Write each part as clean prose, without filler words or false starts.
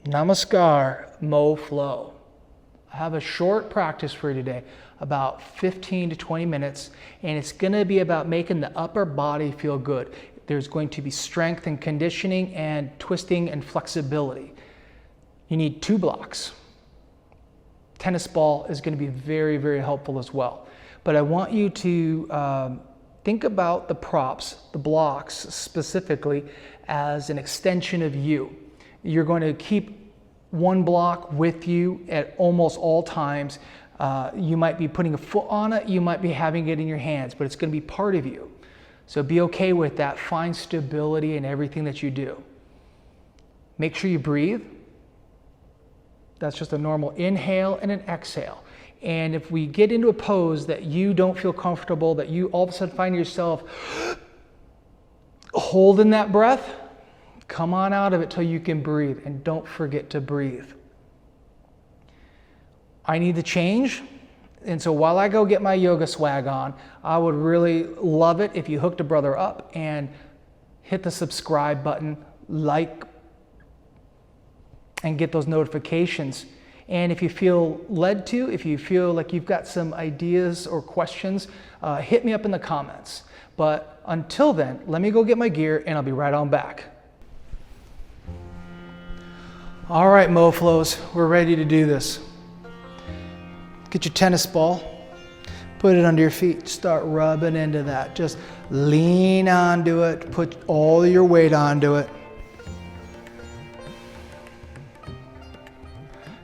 Namaskar, Mo Flow. I have a short practice for you today, about 15 to 20 minutes, and it's going to be about making the upper body feel good. There's going to be strength and conditioning and twisting and flexibility. You need 2 blocks. Tennis ball is going to be very, very helpful as well. But I want you to think about the props, the blocks specifically, as an extension of you. You're going to keep one block with you at almost all times. You might be putting a foot on it, you might be having it in your hands, but it's going to be part of you. So be okay with that. Find stability in everything that you do. Make sure you breathe. That's just a normal inhale and an exhale. And if we get into a pose that you don't feel comfortable, that you all of a sudden find yourself holding that breath, come on out of it till you can breathe, and don't forget to breathe. I need to change, and so while I go get my yoga swag on, I would really love it if you hooked a brother up and hit the subscribe button, like, and get those notifications. And if you feel led to, if you feel like you've got some ideas or questions, hit me up in the comments. But until then, let me go get my gear and I'll be right on back. All right, MoFlows, we're ready to do this. Get your tennis ball, put it under your feet, start rubbing into that. Just lean onto it, put all your weight onto it.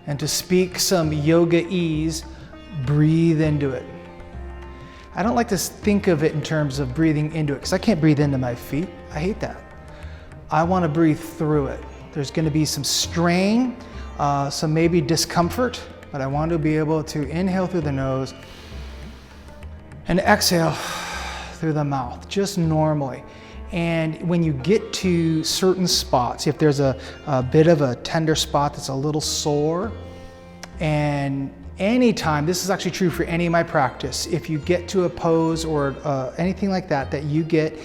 And to speak some yoga ease, breathe into it. I don't like to think of it in terms of breathing into it, because I can't breathe into my feet. I hate that. I want to breathe through it. There's going to be some strain, some maybe discomfort, but I want to be able to inhale through the nose and exhale through the mouth, just normally. And when you get to certain spots, if there's a bit of a tender spot that's a little sore, and anytime, this is actually true for any of my practice, if you get to a pose or anything like that, that you get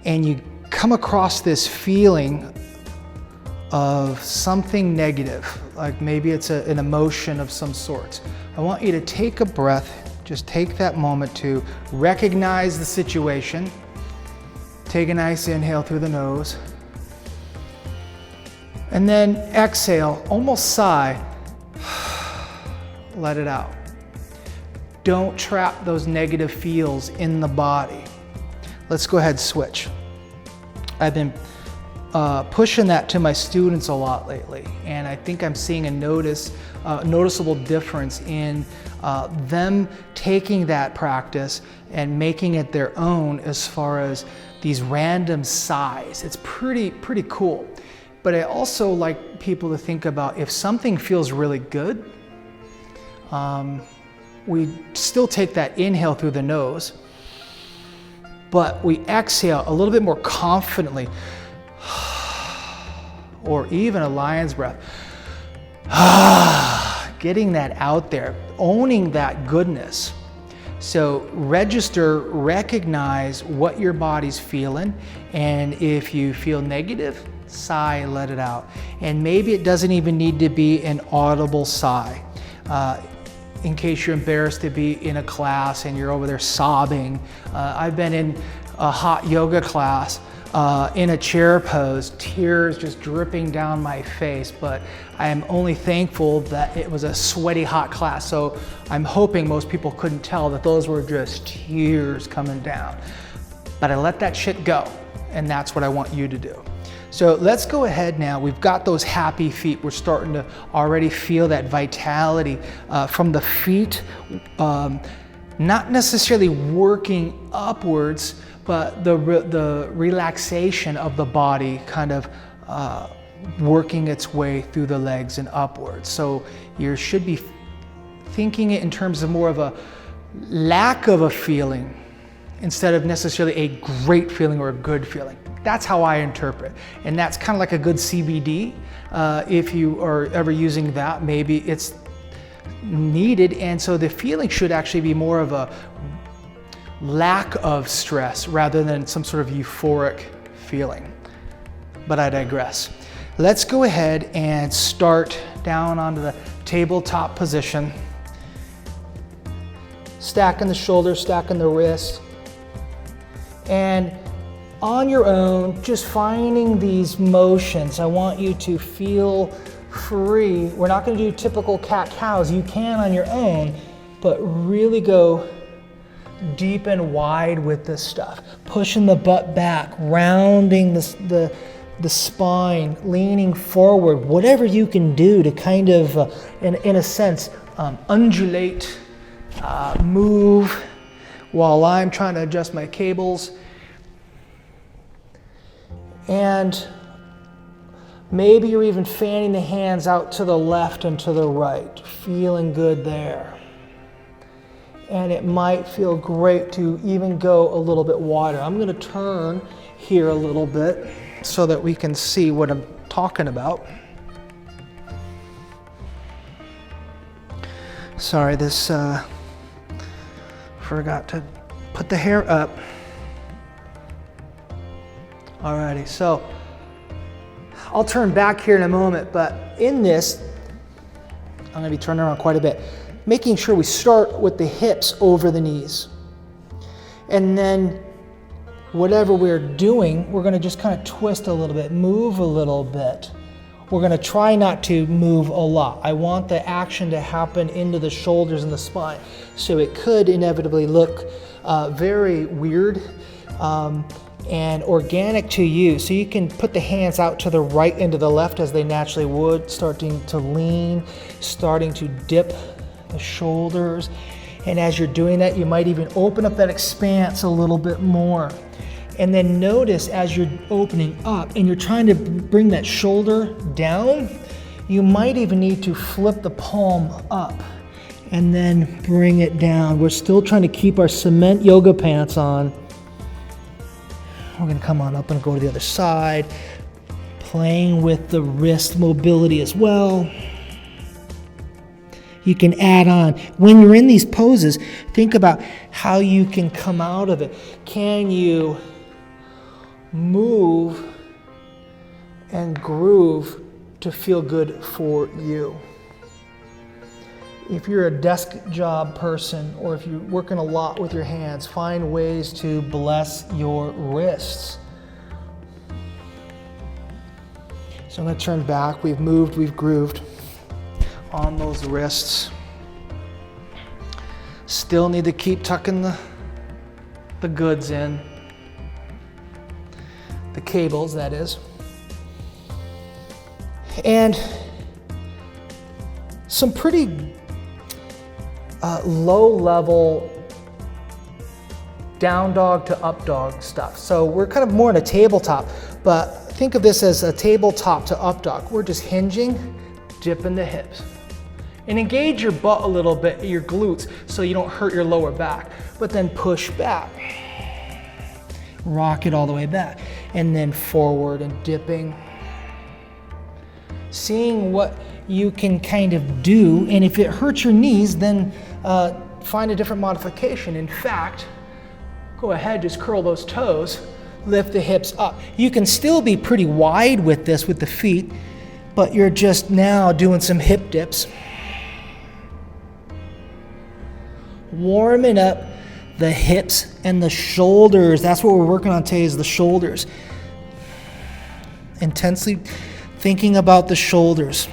and you come across this feeling of something negative, like maybe it's an emotion of some sort, I want you to take a breath, just take that moment to recognize the situation. Take a nice inhale through the nose. And then exhale, almost sigh. Let it out. Don't trap those negative feels in the body. Let's go ahead and switch. I've been pushing that to my students a lot lately, and I think I'm seeing a noticeable difference in them taking that practice and making it their own as far as these random sighs. It's pretty cool. But I also like people to think about, if something feels really good, we still take that inhale through the nose, but we exhale a little bit more confidently, or even a lion's breath. Getting that out there, owning that goodness. So register, recognize what your body's feeling, and if you feel negative, sigh, let it out. And maybe it doesn't even need to be an audible sigh. In case you're embarrassed to be in a class and you're over there sobbing. I've been in a hot yoga class in a chair pose, tears just dripping down my face, but I am only thankful that it was a sweaty hot class, so I'm hoping most people couldn't tell that those were just tears coming down. But I let that shit go, and that's what I want you to do. So let's go ahead now. We've got those happy feet. We're starting to already feel that vitality from the feet, not necessarily working upwards, but the relaxation of the body kind of working its way through the legs and upwards. So you should be thinking it in terms of more of a lack of a feeling instead of necessarily a great feeling or a good feeling. That's how I interpret. And that's kind of like a good CBD. If you are ever using that, maybe it's needed. And so the feeling should actually be more of a lack of stress rather than some sort of euphoric feeling. But I digress. let's go ahead and start down onto the tabletop position. Stacking the shoulders, stacking the wrists. And on your own, just finding these motions. I want you to feel free. We're not going to do typical cat-cows. You can on your own, but really go deep and wide with this stuff. Pushing the butt back, rounding the spine, leaning forward, whatever you can do to kind of, in a sense, undulate, move while I'm trying to adjust my cables. And maybe you're even fanning the hands out to the left and to the right, feeling good there. And it might feel great to even go a little bit wider. I'm going to turn here a little bit so that we can see what I'm talking about. Sorry, this forgot to put the hair up. Alrighty, so I'll turn back here in a moment, but in this, I'm going to be turning around quite a bit. Making sure we start with the hips over the knees. And then whatever we're doing, we're going to just kind of twist a little bit, move a little bit. We're going to try not to move a lot. I want the action to happen into the shoulders and the spine. So it could inevitably look very weird and organic to you. So you can put the hands out to the right and to the left as they naturally would, starting to lean, starting to dip the shoulders. And as you're doing that, you might even open up that expanse a little bit more. And then notice as you're opening up and you're trying to bring that shoulder down, you might even need to flip the palm up and then bring it down. We're still trying to keep our cement yoga pants on. We're gonna come on up and go to the other side, playing with the wrist mobility as well. You can add on. When you're in these poses, think about how you can come out of it. Can you move and groove to feel good for you? If you're a desk job person or if you're working a lot with your hands, find ways to bless your wrists. So I'm going to turn back. We've moved, we've grooved on those wrists. Still need to keep tucking the goods in. The cables, that is. And some pretty low-level down dog to up dog stuff. So we're kind of more in a tabletop, but think of this as a tabletop to up dog. We're just hinging, dipping the hips. And engage your butt a little bit, your glutes, so you don't hurt your lower back. But then push back. Rock it all the way back. And then forward and dipping. Seeing what you can kind of do, and if it hurts your knees, then find a different modification. In fact, go ahead, just curl those toes, lift the hips up. You can still be pretty wide with this with the feet, but you're just now doing some hip dips. Warming up the hips and the shoulders. That's what we're working on today, is the shoulders. Intensely thinking about the shoulders.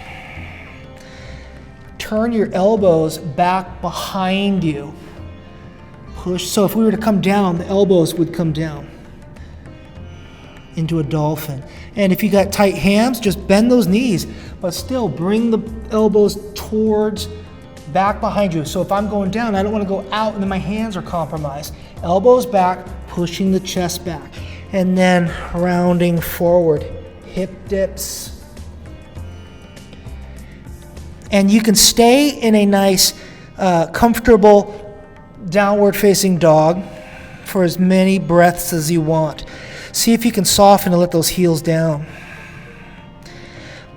Turn your elbows back behind you. Push. So if we were to come down, the elbows would come down into a dolphin. And if you got tight hams, just bend those knees, but still bring the elbows towards back behind you. So if I'm going down, I don't want to go out and then my hands are compromised. Elbows back, pushing the chest back. And then rounding forward. Hip dips. And you can stay in a nice, comfortable downward facing dog for as many breaths as you want. See if you can soften and let those heels down.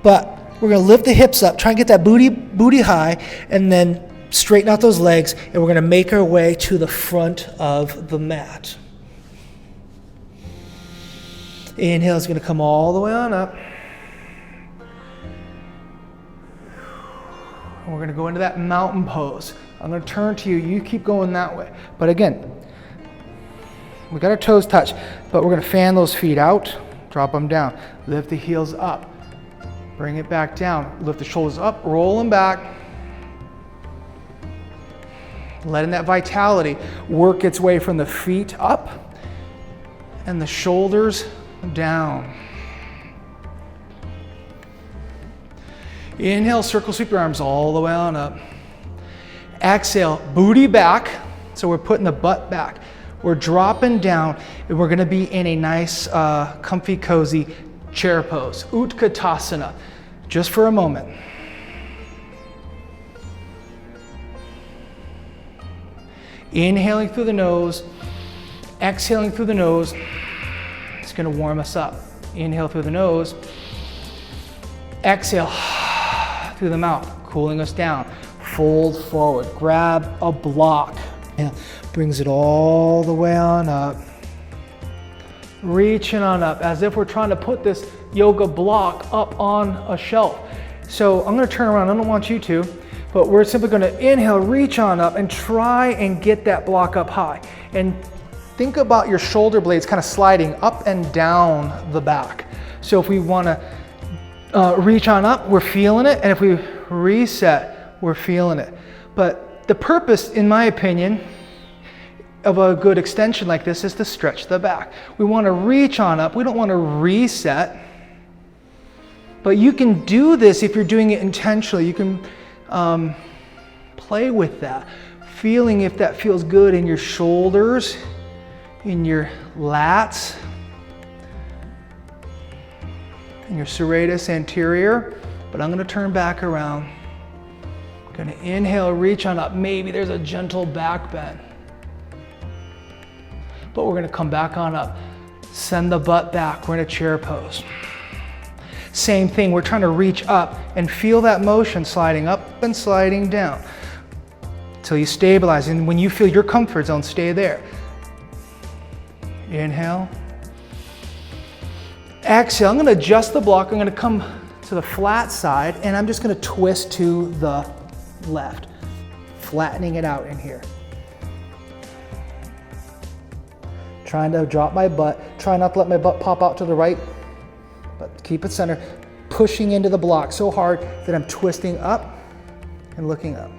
But we're going to lift the hips up, try and get that booty high, and then straighten out those legs, and we're going to make our way to the front of the mat. Inhale is going to come all the way on up. And we're gonna go into that mountain pose. I'm gonna turn to you, you keep going that way. But again, we got our toes touch, but we're gonna fan those feet out, drop them down, lift the heels up, bring it back down, lift the shoulders up, roll them back, letting that vitality work its way from the feet up and the shoulders down. Inhale, circle sweep your arms all the way on up. Exhale, booty back, so we're putting the butt back. We're dropping down, and we're gonna be in a nice, comfy, cozy chair pose, Utkatasana, just for a moment. Inhaling through the nose, exhaling through the nose. It's gonna warm us up. Inhale through the nose, exhale through the mouth, cooling us down. Fold forward, grab a block. Yeah, brings it all the way on up. Reaching on up as if we're trying to put this yoga block up on a shelf. So I'm gonna turn around, I don't want you to, but we're simply gonna inhale, reach on up and try and get that block up high. And think about your shoulder blades kind of sliding up and down the back. So if we wanna reach on up, we're feeling it, and if we reset, we're feeling it. But the purpose, in my opinion, of a good extension like this is to stretch the back. We want to reach on up, we don't want to reset. But you can do this if you're doing it intentionally. You can play with that, feeling if that feels good in your shoulders, in your lats, in your serratus anterior. But I'm going to turn back around. Going to inhale, reach on up. Maybe there's a gentle back bend. But we're going to come back on up. Send the butt back. We're in a chair pose. Same thing, we're trying to reach up and feel that motion sliding up and sliding down until you stabilize. And when you feel your comfort zone, stay there. Inhale. Exhale, I'm going to adjust the block. I'm going to come to the flat side and I'm just going to twist to the left, flattening it out in here. Trying to drop my butt, try not to let my butt pop out to the right, but keep it center, pushing into the block so hard that I'm twisting up and looking up.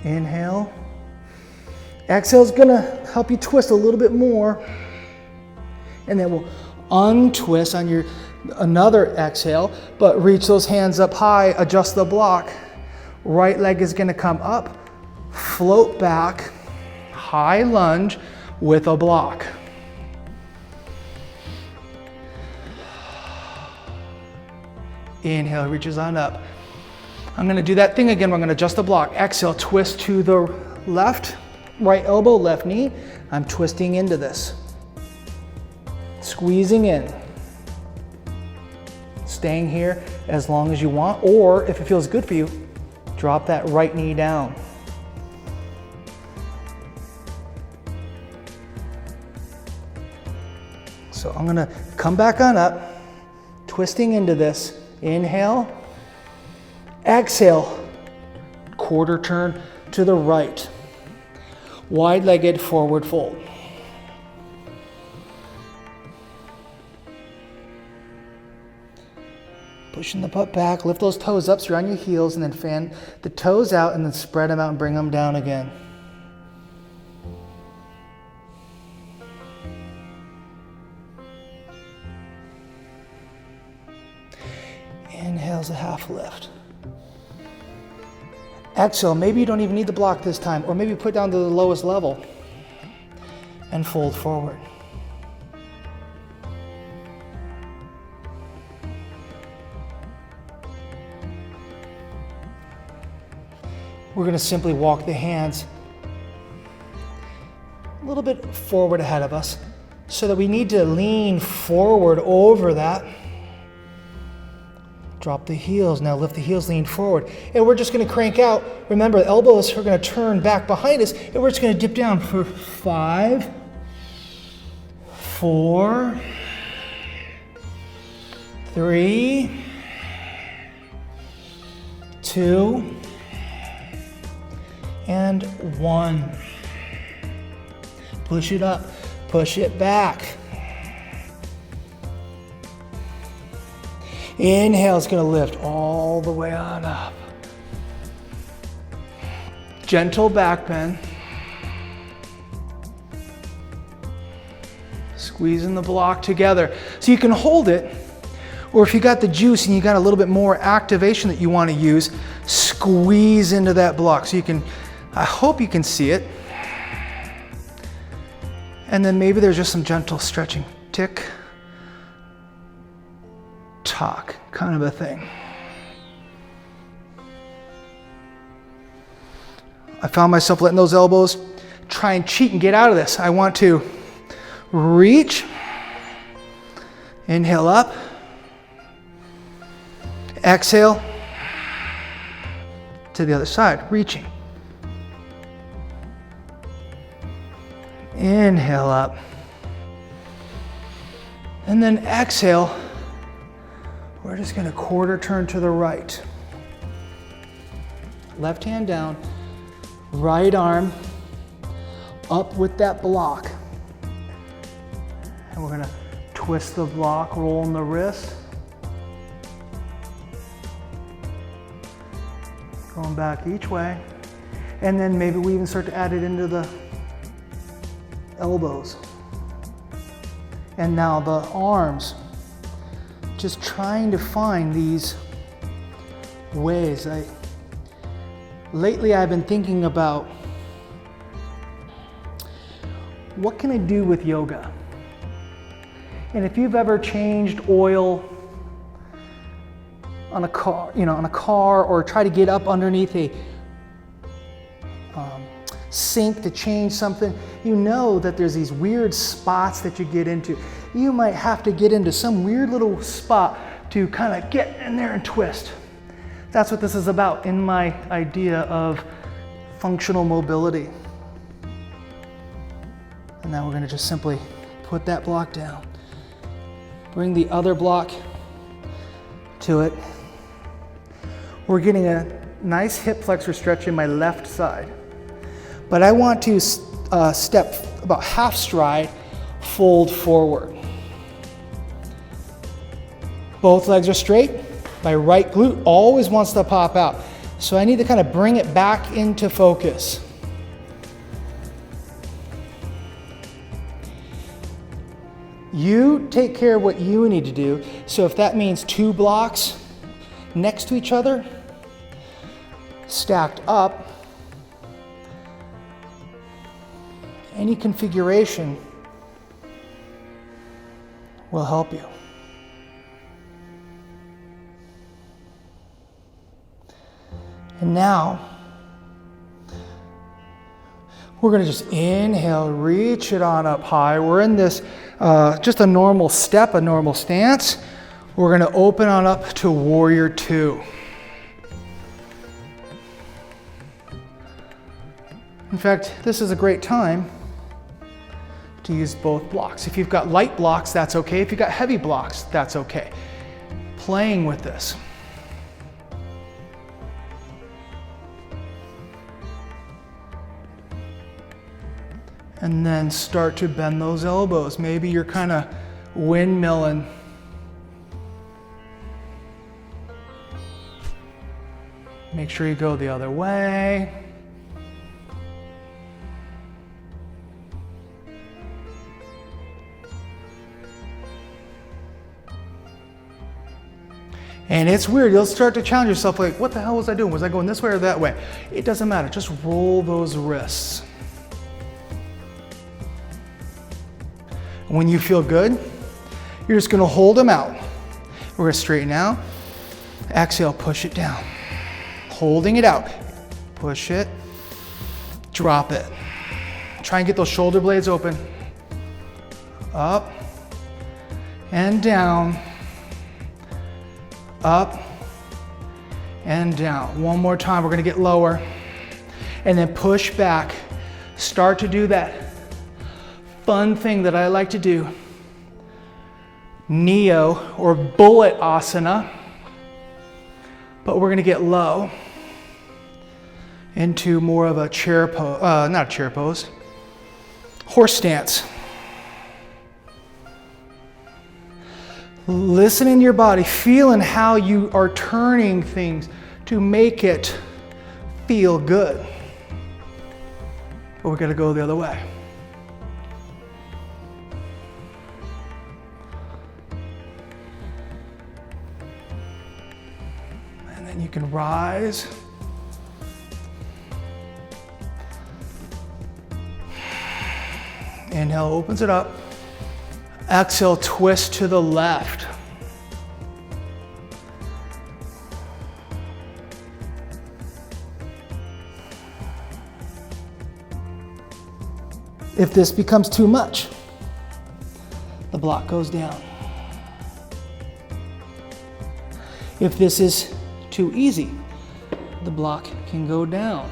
Inhale. Exhale is gonna help you twist a little bit more, and then we'll untwist on your another exhale, but reach those hands up high, adjust the block. Right leg is gonna come up, float back, high lunge with a block. Inhale, reaches on up. I'm gonna do that thing again. We're gonna adjust the block. Exhale, twist to the left, right elbow, left knee. I'm twisting into this. Squeezing in. Staying here as long as you want, or if it feels good for you, drop that right knee down. So I'm gonna come back on up, twisting into this. Inhale, exhale, quarter turn to the right. Wide-legged forward fold. Pushing the butt back, lift those toes up so you're on your heels, and then fan the toes out and then spread them out and bring them down again. Inhale's a half lift. Exhale, maybe you don't even need the block this time, or maybe put down to the lowest level and fold forward. We're going to simply walk the hands a little bit forward ahead of us so that we need to lean forward over that. Drop the heels, now lift the heels, lean forward. And we're just gonna crank out. Remember, the elbows are gonna turn back behind us, and we're just gonna dip down for 5, 4, 3, 2, and 1. Push it up, push it back. Inhale is going to lift all the way on up. Gentle back bend. Squeezing the block together. So you can hold it, or if you got the juice and you got a little bit more activation that you want to use, squeeze into that block. So you can, I hope you can see it. And then maybe there's just some gentle stretching. Tick, tock, kind of a thing. I found myself letting those elbows try and cheat and get out of this. I want to reach, inhale up, exhale to the other side, reaching. Inhale up, and then exhale. We're just going to quarter turn to the right. Left hand down, right arm up with that block. And we're going to twist the block, rolling the wrist. Going back each way. And then maybe we even start to add it into the elbows. And now the arms. Just trying to find these ways. Lately I've been thinking about what can I do with yoga? And if you've ever changed oil on a car, or try to get up underneath a sink to change something, you know that there's these weird spots that you get into. You might have to get into some weird little spot to kind of get in there and twist. That's what this is about in my idea of functional mobility. And now we're going to just simply put that block down. Bring the other block to it. We're getting a nice hip flexor stretch in my left side. But I want to step about half stride, fold forward. Both legs are straight. My right glute always wants to pop out. So I need to kind of bring it back into focus. You take care of what you need to do. So if that means 2 blocks next to each other, stacked up, any configuration will help you. And now, we're going to just inhale, reach it on up high. We're in this, just a normal step, a normal stance. We're going to open on up to Warrior 2. In fact, this is a great time to use both blocks. If you've got light blocks, that's okay. If you've got heavy blocks, that's okay. Playing with this. And then start to bend those elbows. Maybe you're kind of windmilling. Make sure you go the other way. And it's weird, you'll start to challenge yourself like, what the hell was I doing? Was I going this way or that way? It doesn't matter, just roll those wrists. When you feel good, you're just gonna hold them out. We're gonna straighten out. Exhale, push it down. Holding it out. Push it, drop it. Try and get those shoulder blades open. Up and down. Up and down. One more time, we're gonna get lower. And then push back. Start to do that fun thing that I like to do. Neo or bullet asana, but we're going to get low into more of a chair pose, not a chair pose, horse stance. Listening to your body, feeling how you are turning things to make it feel good. But we're going to go the other way. And then you can rise. Inhale, opens it up. Exhale, twist to the left. If this becomes too much, the block goes down. If this is too easy, the block can go down.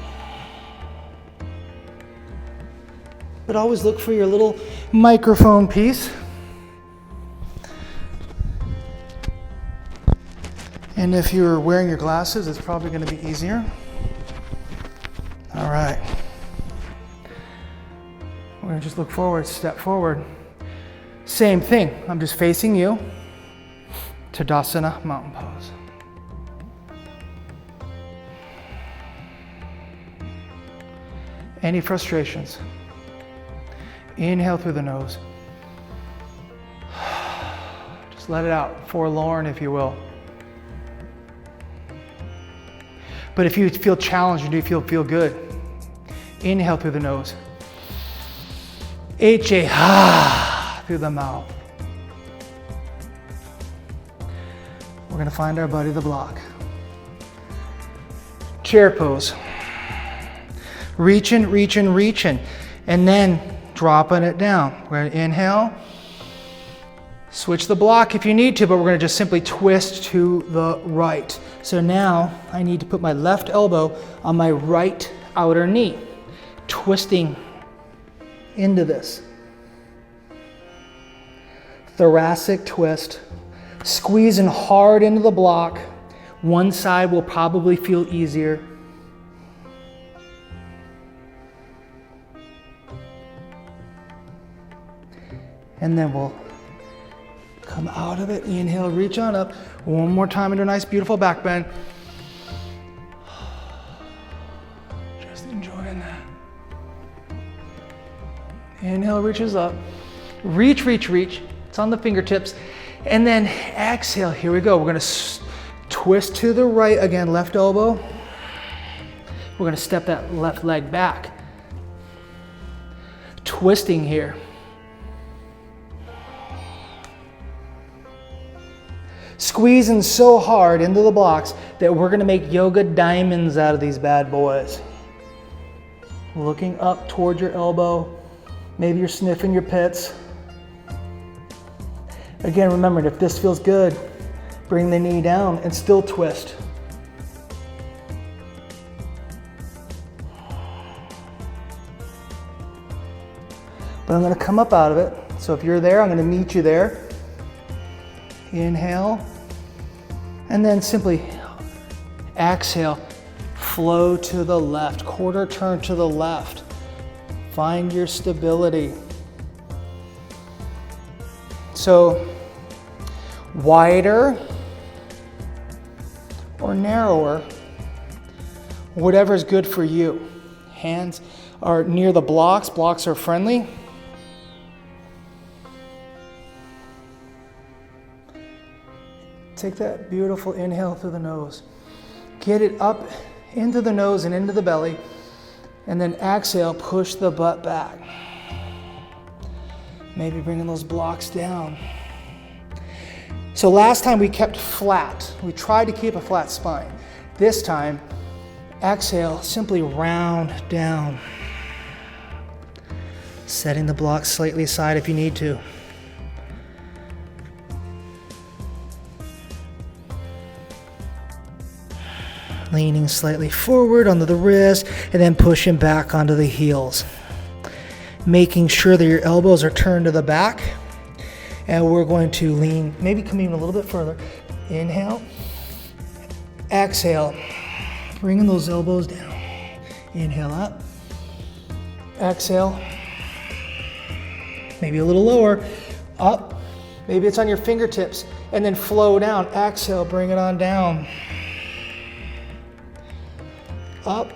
But always look for your little microphone piece. And if you're wearing your glasses, it's probably going to be easier. All right. We're going to just look forward, step forward. Same thing. I'm just facing you. Tadasana, mountain pose. Any frustrations? Inhale through the nose. Just let it out, forlorn if you will. But if you feel challenged and you feel good, inhale through the nose. Ha through the mouth. We're going to find our buddy, the block. Chair pose. Reaching, reaching, reaching. And then dropping it down. We're going to inhale. Switch the block if you need to, but we're going to just simply twist to the right. So now I need to put my left elbow on my right outer knee, twisting into this. Thoracic twist, squeezing hard into the block. One side will probably feel easier. And then we'll come out of it. Inhale, reach on up. One more time into a nice, beautiful back bend. Just enjoying that. Inhale, reaches up. Reach, reach, reach. It's on the fingertips. And then exhale. Here we go. We're going to twist to the right again, left elbow. We're going to step that left leg back. Twisting here. Squeezing so hard into the blocks that we're going to make yoga diamonds out of these bad boys. Looking up toward your elbow. Maybe you're sniffing your pits. Again, remember, if this feels good, bring the knee down and still twist. But I'm going to come up out of it. So if you're there, I'm going to meet you there. Inhale. And then simply exhale. Flow to the left. Quarter turn to the left. Find your stability. So wider or narrower, whatever is good for you. Hands are near the blocks. Blocks are friendly. Take that beautiful inhale through the nose. Get it up into the nose and into the belly. And then exhale, push the butt back. Maybe bringing those blocks down. So last time we kept flat. We tried to keep a flat spine. This time, exhale, simply round down. Setting the blocks slightly aside if you need to. Leaning slightly forward onto the wrist and then pushing back onto the heels. Making sure that your elbows are turned to the back And we're going to lean, maybe come even a little bit further. Inhale, exhale, bringing those elbows down. Inhale up, exhale, maybe a little lower, up, maybe it's on your fingertips, and then flow down. Exhale, bring it on down. Up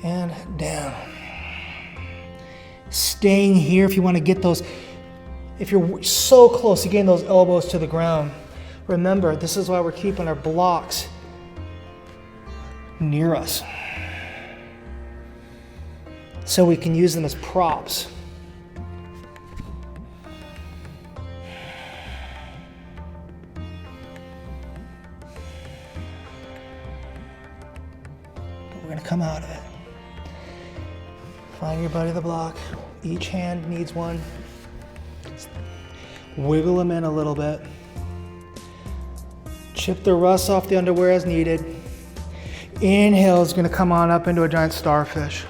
and down. Staying here if you want to get those, if you're so close to getting those elbows to the ground. Remember, this is why we're keeping our blocks near us, so we can use them as props. But we're going to come out of it. Find your buddy the block. Each hand needs one. Wiggle them in a little bit. Chip the rust off the underwear as needed. Inhale is going to come on up into a giant starfish.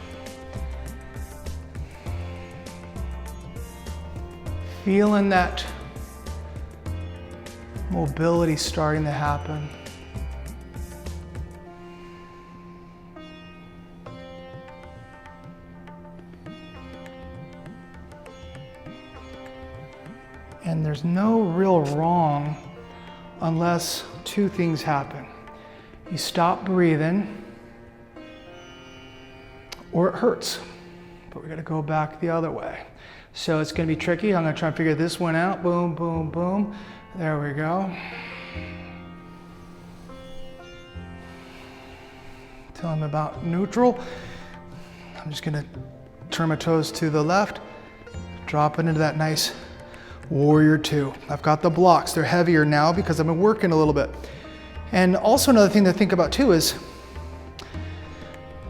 Feeling that mobility starting to happen. And there's no real wrong unless two things happen. You stop breathing or it hurts, but we got to go back the other way. So it's going to be tricky. I'm going to try and figure this one out. Boom, boom, boom. There we go. Till I'm about neutral. I'm just going to turn my toes to the left, drop it into that nice warrior two. I've got the blocks. They're heavier now because I've been working a little bit. And also another thing to think about too is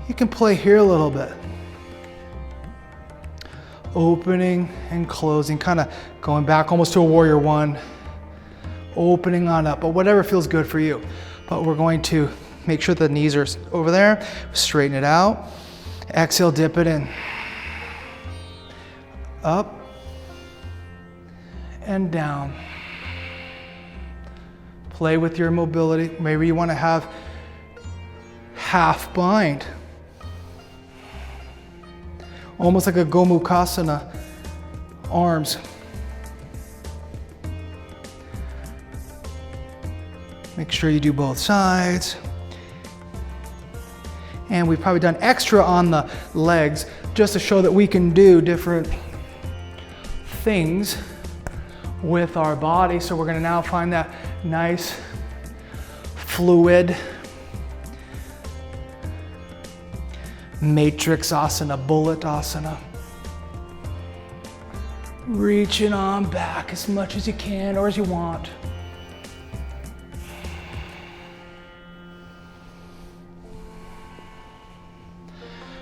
you can play here a little bit. Opening and closing, kind of going back almost to a warrior one, opening on up, but whatever feels good for you. But we're going to make sure the knees are over there, straighten it out. Exhale, dip it in. Up and down. Play with your mobility. Maybe you want to have half bind. Almost like a Gomukhasana, arms. Make sure you do both sides. And we've probably done extra on the legs just to show that we can do different things with our body. So we're going to now find that nice fluid matrix asana, bullet asana. Reaching on back as much as you can or as you want.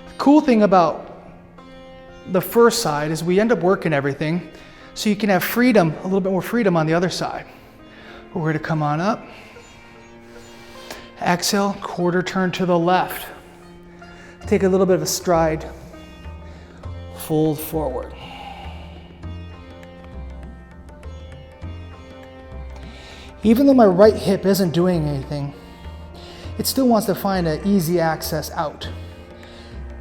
The cool thing about the first side is we end up working everything, so you can have freedom, a little bit more freedom on the other side. We're going to come on up. Exhale, quarter turn to the left. Take a little bit of a stride. Fold forward. Even though my right hip isn't doing anything, it still wants to find an easy access out.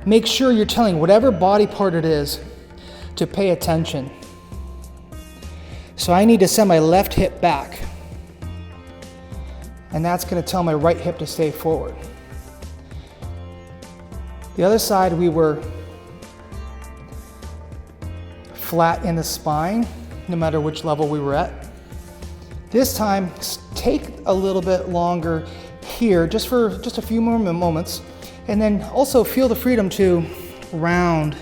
Make sure you're telling whatever body part it is to pay attention. So I need to send my left hip back. And that's going to tell my right hip to stay forward. The other side, we were flat in the spine, no matter which level we were at. This time, take a little bit longer here, just for just a few more moments, and then also feel the freedom to round.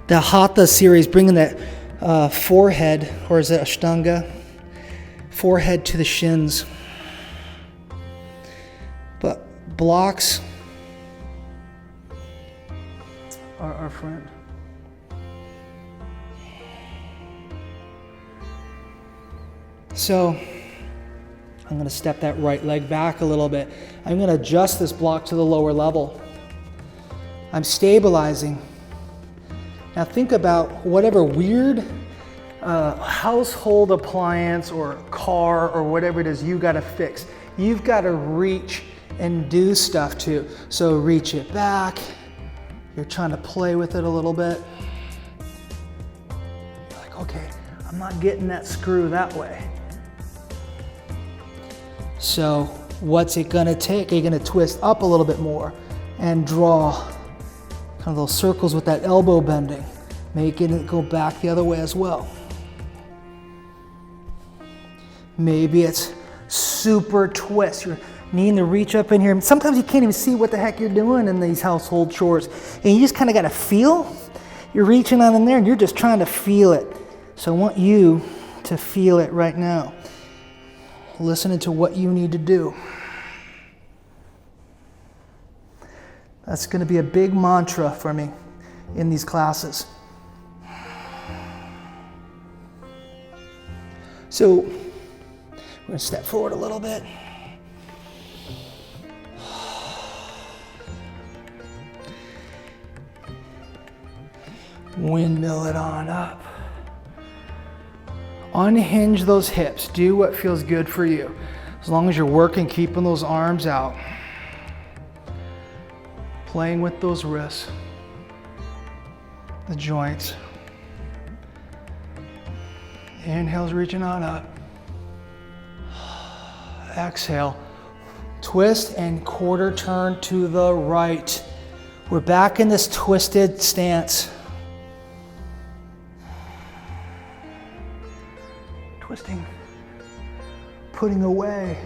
The Hatha series, bringing that forehead, or is it Ashtanga? Forehead to the shins. But blocks are our friend. So I'm going to step that right leg back a little bit. I'm going to adjust this block to the lower level. I'm stabilizing. Now think about whatever weird household appliance or car or whatever it is you got to fix. You've got to reach and do stuff too. So reach it back. You're trying to play with it a little bit. You're like, okay, I'm not getting that screw that way. So what's it gonna take? You're gonna twist up a little bit more and draw kind of those circles with that elbow bending, making it go back the other way as well. Maybe it's super twist. You're needing to reach up in here. Sometimes you can't even see what the heck you're doing in these household chores. And you just kind of got to feel. You're reaching on in there and you're just trying to feel it. So I want you to feel it right now. Listening to what you need to do. That's going to be a big mantra for me in these classes. So we're going to step forward a little bit. Windmill it on up. Unhinge those hips. Do what feels good for you. As long as you're working, keeping those arms out. Playing with those wrists. The joints. Inhale's reaching on up. Exhale. Twist and quarter turn to the right. We're back in this twisted stance. Twisting, putting away,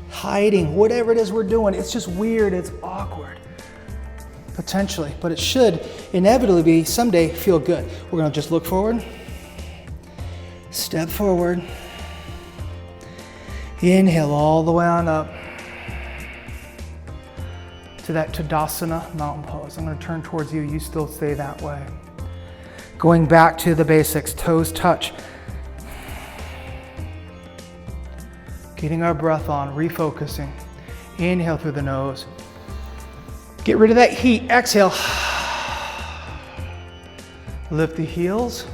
hiding, whatever it is we're doing. It's just weird, it's awkward, potentially, but it should inevitably be someday feel good. We're gonna just look forward, step forward, inhale all the way on up to that Tadasana mountain pose. I'm gonna turn towards you, you still stay that way. Going back to the basics, toes touch. Getting our breath on, refocusing. Inhale through the nose. Get rid of that heat. Exhale. Lift the heels.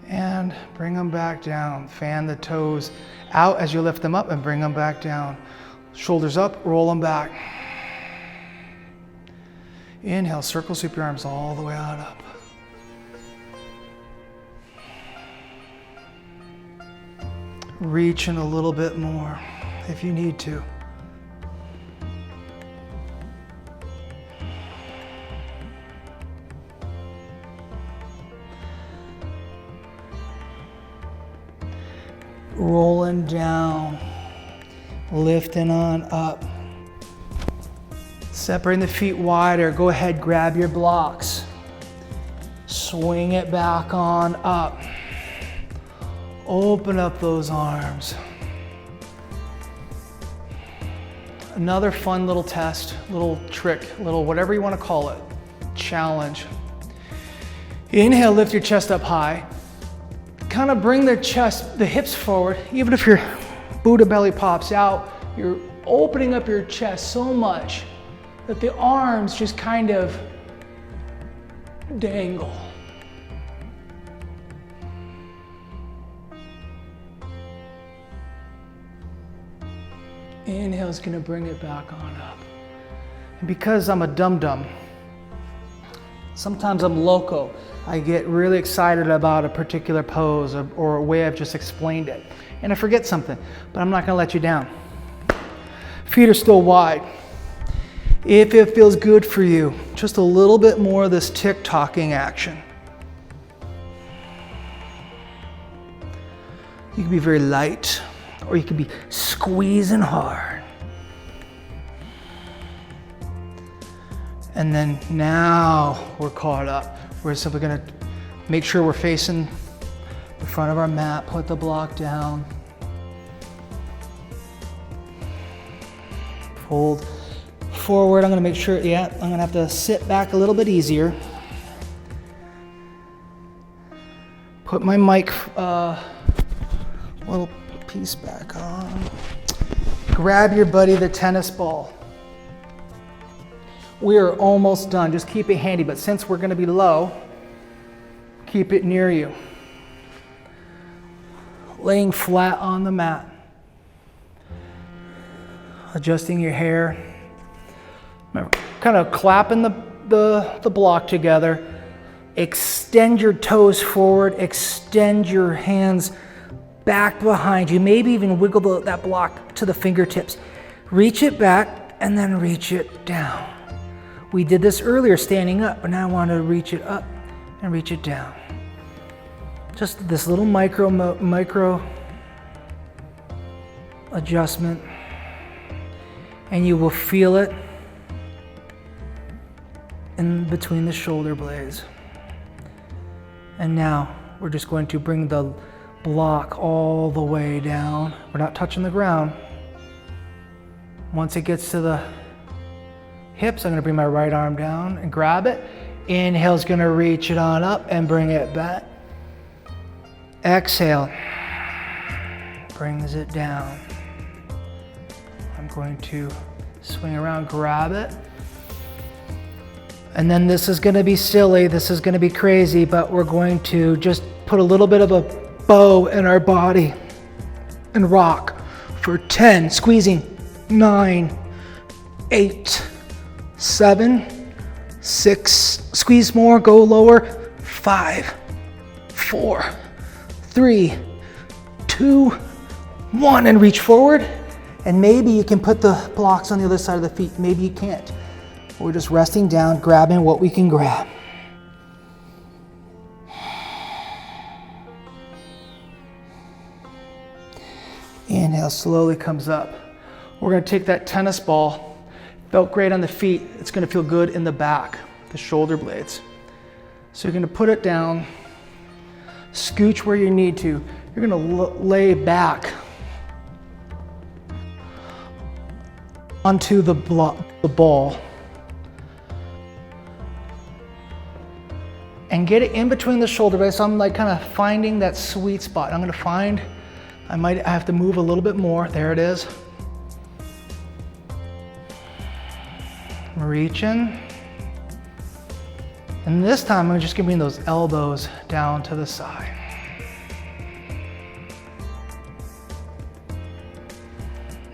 And bring them back down. Fan the toes out as you lift them up and bring them back down. Shoulders up, roll them back. Inhale, circle sweep your arms all the way on up. Reach in a little bit more if you need to. Rolling down, lifting on up. Separating the feet wider. Go ahead, grab your blocks. Swing it back on up. Open up those arms. Another fun little test, little trick, little whatever you want to call it, challenge. Inhale, lift your chest up high. Kind of bring the chest, the hips forward. Even if your Buddha belly pops out, you're opening up your chest so much that the arms just kind of dangle. Inhale's gonna bring it back on up. And because I'm a dum-dum, sometimes I'm loco. I get really excited about a particular pose or a way I've just explained it. And I forget something, but I'm not gonna let you down. Feet are still wide. If it feels good for you, just a little bit more of this tick-tocking action. You can be very light, or you can be squeezing hard. And then now we're caught up. We're simply gonna make sure we're facing the front of our mat, put the block down. Fold forward, I'm gonna make sure, I'm gonna have to sit back a little bit easier. Put my mic little piece back on. Grab your buddy the tennis ball. We are almost done. Just keep it handy, but since we're going to be low, keep it near you. Laying flat on the mat. Adjusting your hair. Remember, kind of clapping the block together. Extend your toes forward. Extend your hands back behind you. Maybe even wiggle that block to the fingertips. Reach it back and then reach it down. We did this earlier standing up, but now I want to reach it up and reach it down. Just this little micro adjustment, and you will feel it in between the shoulder blades. And now we're just going to bring the block all the way down. We're not touching the ground. Once it gets to the hips, I'm going to bring my right arm down and grab it. Inhale's going to reach it on up and bring it back. Exhale, brings it down. I'm going to swing around, grab it. And then this is going to be silly, this is going to be crazy, but we're going to just put a little bit of a bow in our body and rock for 10, squeezing, 9, 8, 7, 6, squeeze more, go lower, 5, 4, 3, 2, 1, and reach forward. And maybe you can put the blocks on the other side of the feet. Maybe you can't. We're just resting down, grabbing what we can grab. Inhale slowly comes up. We're going to take that tennis ball. Felt great on the feet. It's going to feel good in the back, the shoulder blades. So you're going to put it down. Scooch where you need to. You're going to lay back onto the ball and get it in between the shoulder blades. So I'm like kind of finding that sweet spot. I'm going to find, I have to move a little bit more. There it is. I'm reaching. And this time I'm just going to bring those elbows down to the side.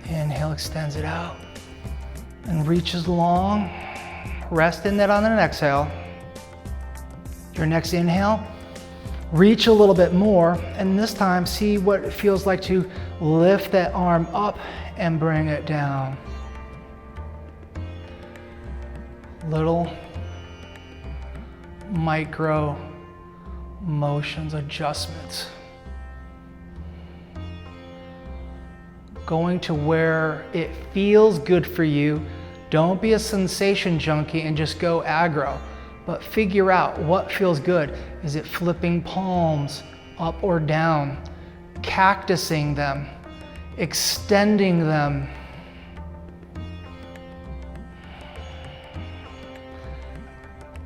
Inhale, extends it out and reaches long. Rest in that on an exhale. Your next inhale, reach a little bit more, and this time see what it feels like to lift that arm up and bring it down. Little micro motions, adjustments. Going to where it feels good for you. Don't be a sensation junkie and just go aggro, but figure out what feels good. Is it flipping palms up or down, cactusing them, extending them?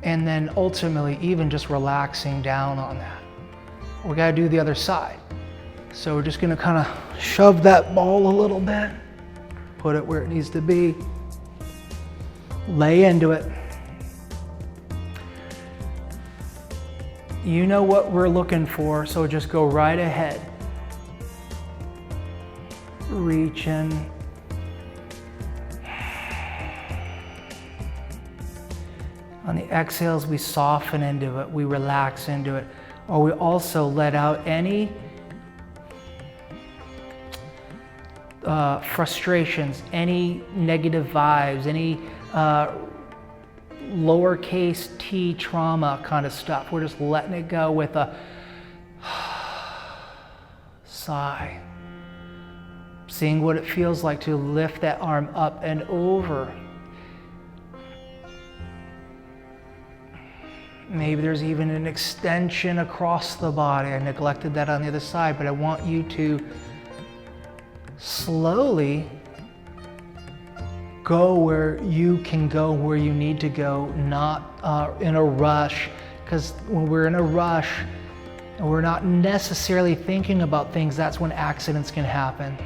And then ultimately even just relaxing down on that. We gotta do the other side. So we're just gonna kind of shove that ball a little bit, put it where it needs to be, lay into it. You know what we're looking for, so just go right ahead. Reaching. On the exhales, we soften into it, we relax into it, or we also let out any frustrations, any negative vibes, any lowercase t trauma kind of stuff. We're just letting it go with a sigh. Seeing what it feels like to lift that arm up and over. Maybe there's even an extension across the body. I neglected that on the other side, but I want you to slowly go where you can go, where you need to go, not in a rush. Because when we're in a rush and we're not necessarily thinking about things, that's when accidents can happen.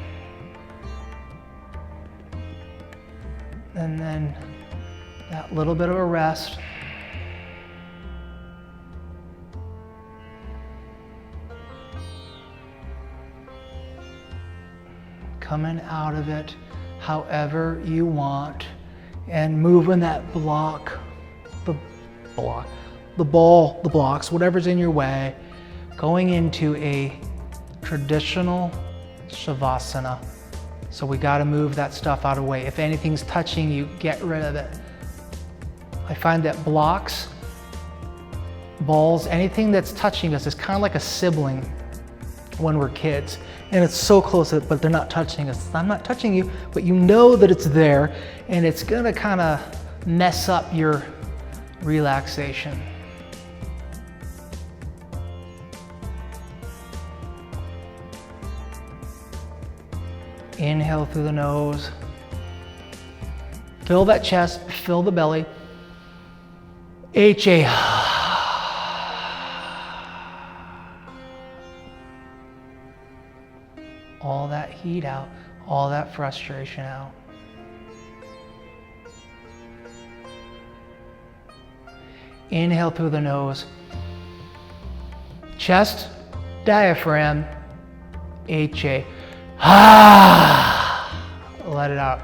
And then That little bit of a rest. Coming out of it however you want and moving that block, the blocks, whatever's in your way, going into a traditional Shavasana. So we got to move that stuff out of the way. If anything's touching you, get rid of it. I find that blocks, balls, anything that's touching us is kind of like a sibling when we're kids. And it's so close, but they're not touching us. I'm not touching you, but you know that it's there, and it's gonna kind of mess up your relaxation. Inhale through the nose. Fill that chest, fill the belly. HA. All that heat out, all that frustration out. Inhale through the nose. Chest, diaphragm, HA. Let it out.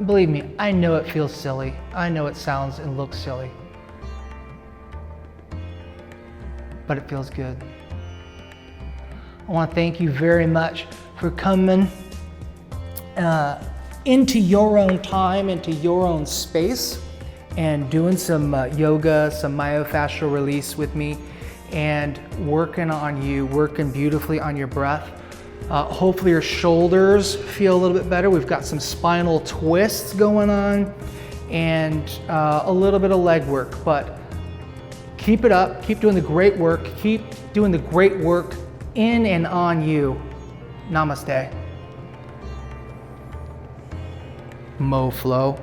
Believe me, I know it feels silly. I know it sounds and looks silly. But it feels good. I want to thank you very much for coming into your own time, into your own space, and doing some yoga, some myofascial release with me, and working on you, working beautifully on your breath. Hopefully your shoulders feel a little bit better. We've got some spinal twists going on and a little bit of leg work, but keep it up, keep doing the great work, keep doing the great work in and on you. Namaste. Mo flow.